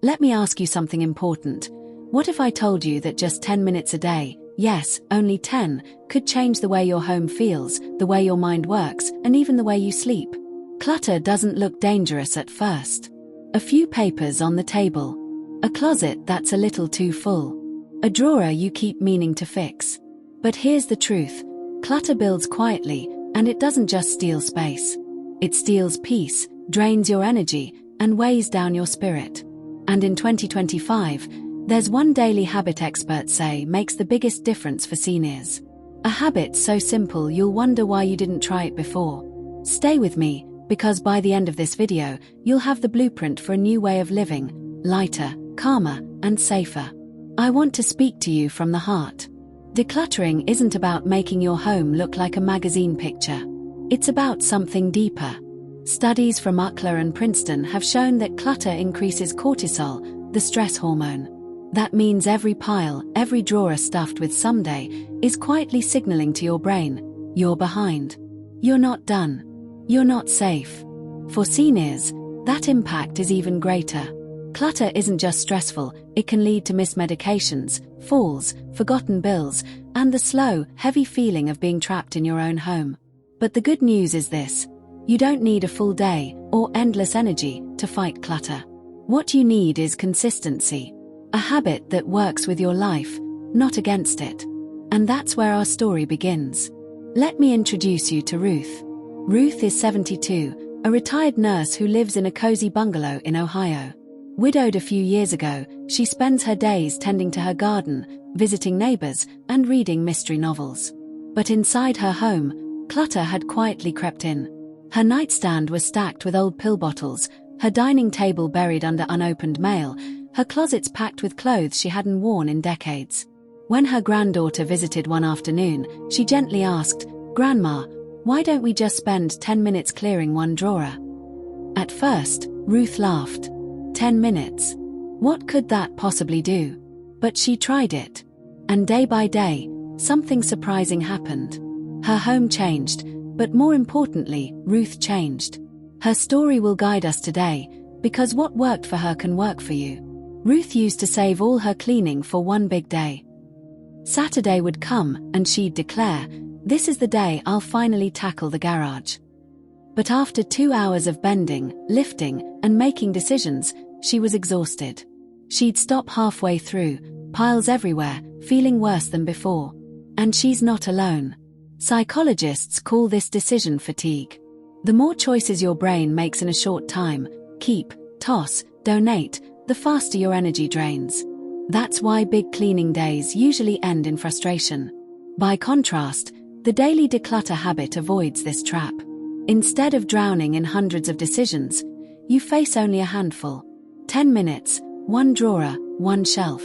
Let me ask you something important. What if I told you that just 10 minutes a day, yes, only 10, could change the way your home feels, the way your mind works, and even the way you sleep? Clutter doesn't look dangerous at first. A few papers on the table. A closet that's a little too full. A drawer you keep meaning to fix. But here's the truth. Clutter builds quietly, and it doesn't just steal space. It steals peace, drains your energy, and weighs down your spirit. And in 2025, there's one daily habit experts say makes the biggest difference for seniors. A habit so simple you'll wonder why you didn't try it before. Stay with me, because by the end of this video, you'll have the blueprint for a new way of living, lighter, calmer, and safer. I want to speak to you from the heart. Decluttering isn't about making your home look like a magazine picture. It's about something deeper. Studies from UCLA and Princeton have shown that clutter increases cortisol, the stress hormone. That means every pile, every drawer stuffed with someday, is quietly signaling to your brain, you're behind. You're not done. You're not safe. For seniors, that impact is even greater. Clutter isn't just stressful, it can lead to missed medications, falls, forgotten bills, and the slow, heavy feeling of being trapped in your own home. But the good news is this. You don't need a full day or endless energy to fight clutter. What you need is consistency. A habit that works with your life, not against it. And that's where our story begins. Let me introduce you to Ruth. Ruth is 72, a retired nurse who lives in a cozy bungalow in Ohio. Widowed a few years ago, she spends her days tending to her garden, visiting neighbors, and reading mystery novels. But inside her home, clutter had quietly crept in. Her nightstand was stacked with old pill bottles, her dining table buried under unopened mail, her closets packed with clothes she hadn't worn in decades. When her granddaughter visited one afternoon, she gently asked, "Grandma, why don't we just spend 10 minutes clearing one drawer?" At first, Ruth laughed. 10 minutes. What could that possibly do? But she tried it. And day by day, something surprising happened. Her home changed, but more importantly, Ruth changed. Her story will guide us today, because what worked for her can work for you. Ruth used to save all her cleaning for one big day. Saturday would come, and she'd declare, "This is the day I'll finally tackle the garage." But after 2 hours of bending, lifting, and making decisions, she was exhausted. She'd stop halfway through, piles everywhere, feeling worse than before. And she's not alone. Psychologists call this decision fatigue. The more choices your brain makes in a short time, keep, toss, donate, the faster your energy drains. That's why big cleaning days usually end in frustration. By contrast, the daily declutter habit avoids this trap. Instead of drowning in hundreds of decisions, you face only a handful. 10 minutes, one drawer, one shelf.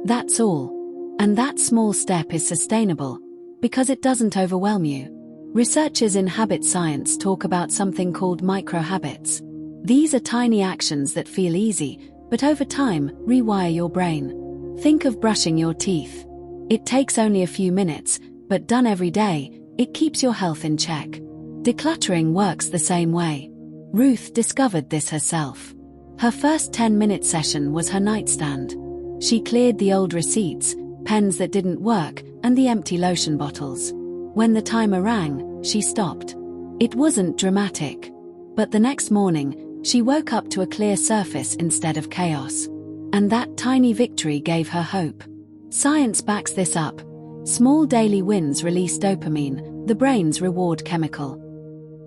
That's all. And that small step is sustainable, because it doesn't overwhelm you. Researchers in habit science talk about something called micro-habits. These are tiny actions that feel easy, but over time, rewire your brain. Think of brushing your teeth. It takes only a few minutes, but done every day, it keeps your health in check. Decluttering works the same way. Ruth discovered this herself. Her first 10-minute session was her nightstand. She cleared the old receipts, pens that didn't work, and the empty lotion bottles. When the timer rang, she stopped. It wasn't dramatic. But the next morning, she woke up to a clear surface instead of chaos. And that tiny victory gave her hope. Science backs this up. Small daily wins release dopamine, the brain's reward chemical.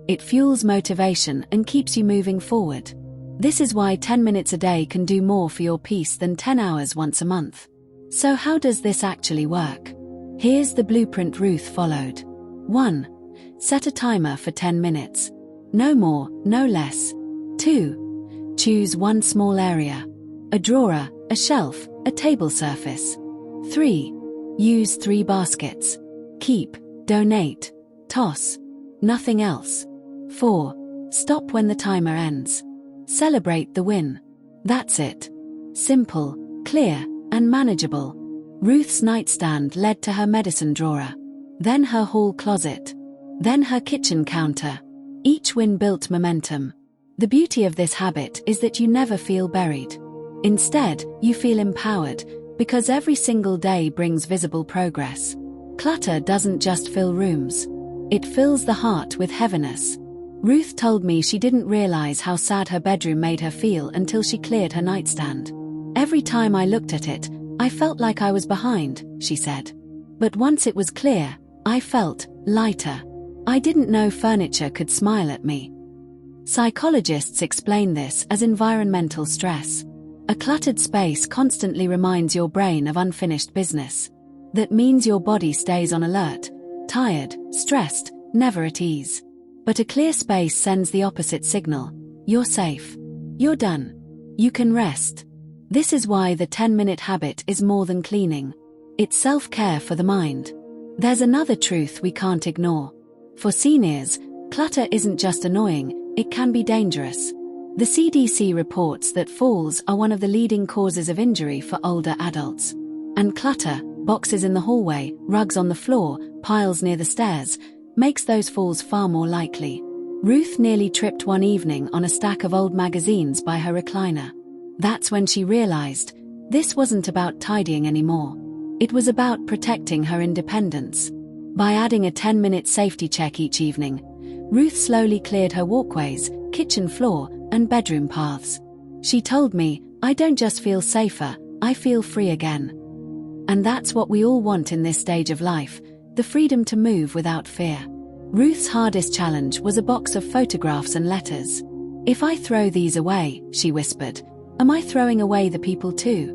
It fuels motivation and keeps you moving forward. This is why 10 minutes a day can do more for your peace than 10 hours once a month. So how does this actually work? Here's the blueprint Ruth followed. 1. Set a timer for 10 minutes. No more, no less. 2. Choose one small area. A drawer, a shelf, a table surface. 3. Use 3 baskets. Keep, donate, toss. Nothing else. 4. Stop when the timer ends. Celebrate the win. That's it. Simple, clear, and manageable. Ruth's nightstand led to her medicine drawer. Then her hall closet. Then her kitchen counter. Each win built momentum. The beauty of this habit is that you never feel buried. Instead, you feel empowered, because every single day brings visible progress. Clutter doesn't just fill rooms. It fills the heart with heaviness. Ruth told me she didn't realize how sad her bedroom made her feel until she cleared her nightstand. Every time I looked at it, I felt like I was behind, she said. But once it was clear, I felt lighter. I didn't know furniture could smile at me. Psychologists explain this as environmental stress. A cluttered space constantly reminds your brain of unfinished business. That means your body stays on alert, tired, stressed, never at ease. But a clear space sends the opposite signal. You're safe. You're done. You can rest. This is why the 10-minute habit is more than cleaning. It's self-care for the mind. There's another truth we can't ignore. For seniors, clutter isn't just annoying, it can be dangerous. The CDC reports that falls are one of the leading causes of injury for older adults. And clutter, boxes in the hallway, rugs on the floor, piles near the stairs, makes those falls far more likely. Ruth nearly tripped one evening on a stack of old magazines by her recliner. That's when she realized this wasn't about tidying anymore. It was about protecting her independence. By adding a 10-minute safety check each evening, Ruth slowly cleared her walkways, kitchen floor, and bedroom paths. She told me, "I don't just feel safer, I feel free again." And that's what we all want in this stage of life, the freedom to move without fear. Ruth's hardest challenge was a box of photographs and letters. "If I throw these away," she whispered, "am I throwing away the people too?"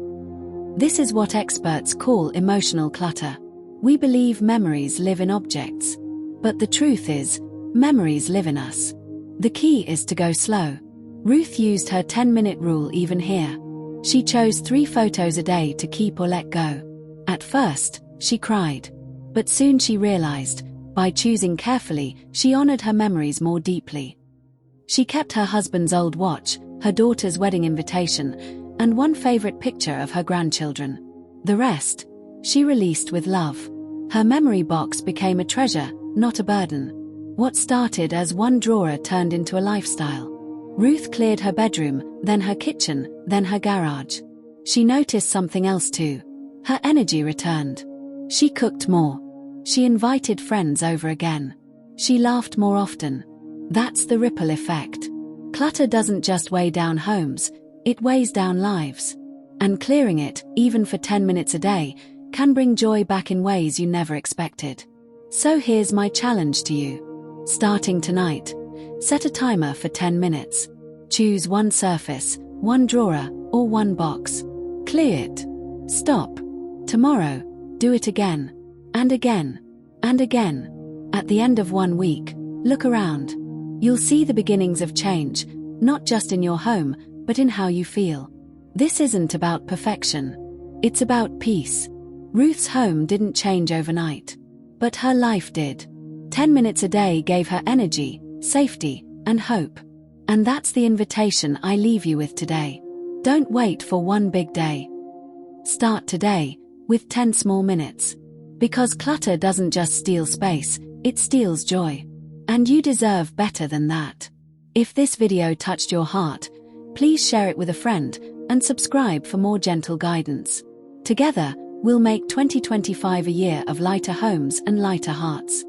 This is what experts call emotional clutter. We believe memories live in objects. But the truth is, memories live in us. The key is to go slow. Ruth used her 10-minute rule even here. She chose 3 photos a day to keep or let go. At first, she cried. But soon she realized, by choosing carefully, she honored her memories more deeply. She kept her husband's old watch, her daughter's wedding invitation, and one favorite picture of her grandchildren. The rest, she released with love. Her memory box became a treasure, not a burden. What started as one drawer turned into a lifestyle. Ruth cleared her bedroom, then her kitchen, then her garage. She noticed something else too. Her energy returned. She cooked more. She invited friends over again. She laughed more often. That's the ripple effect. Clutter doesn't just weigh down homes, it weighs down lives. And clearing it, even for 10 minutes a day, can bring joy back in ways you never expected. So here's my challenge to you. Starting tonight, set a timer for 10 minutes. Choose one surface, one drawer, or one box. Clear it. Stop. Tomorrow, do it again. And again. And again. At the end of 1 week, look around. You'll see the beginnings of change, not just in your home, but in how you feel. This isn't about perfection. It's about peace. Ruth's home didn't change overnight. But her life did. 10 minutes a day gave her energy, safety, and hope. And that's the invitation I leave you with today. Don't wait for one big day. Start today, with 10 small minutes. Because clutter doesn't just steal space, it steals joy. And you deserve better than that. If this video touched your heart, please share it with a friend, and subscribe for more gentle guidance. Together, we'll make 2025 a year of lighter homes and lighter hearts.